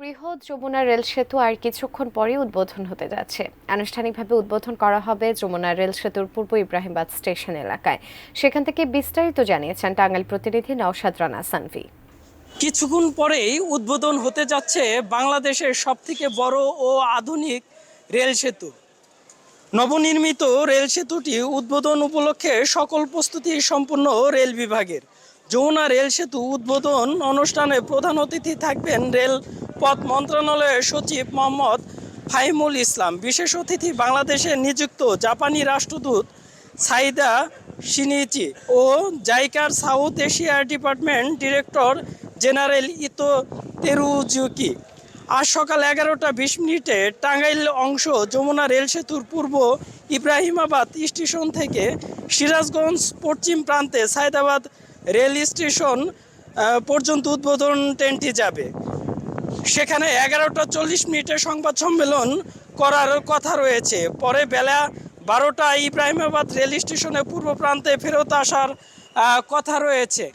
বৃহৎ যমুনা রেল সেতু আর কিছুক্ষণ পরেই উদ্বোধন হতে যাচ্ছে। আনুষ্ঠানিকভাবে উদ্বোধন করা হবে যমুনা রেল সেতুর পূর্ব ইব্রাহিমবাদ স্টেশন এলাকায়। সেখান থেকে বিস্তারিত জানিয়েছেন টাঙ্গাইল প্রতিনিধি নওশাদ রানা সানভি। কিছুক্ষণ পরেই উদ্বোধন হতে যাচ্ছে বাংলাদেশের সবথেকে বড় ও আধুনিক রেল সেতু। নবনির্মিত রেল সেতুটি উদ্বোধন উপলক্ষে সকল প্রস্তুতি সম্পূর্ণ রেল বিভাগের। যমুনা রেল সেতু উদ্বোধন অনুষ্ঠানে প্রধান অতিথি থাকবেন রেল পথ মন্ত্রণালয়ের সচিব মোহাম্মদ ফাহিমুল ইসলাম। বিশেষ অতিথি বাংলাদেশে নিযুক্ত জাপানি রাষ্ট্রদূত সাইদা শিনিচি ও জাইকার South Asia department director general Ito Teruzuki. আজ সকাল 11টা 20 মিনিটে টাঙ্গাইল অংশ যমুনা রেল সেতুর পূর্ব ইব্রাহিমাবাদ স্টেশন থেকে সিরাজগঞ্জ পশ্চিম প্রান্তে সায়দাবাদ রেল স্টেশন পর্যন্ত উদ্বোধন ট্রেনটি যাবে। সেখানে 11টা 40 মিনিটে সংবাদ সম্মেলন করার কথা রয়েছে। পরে বেলা 12টায় ইব্রাহিমাবাদ রেল স্টেশনের পূর্ব প্রান্তে ফেরত আসার কথা রয়েছে।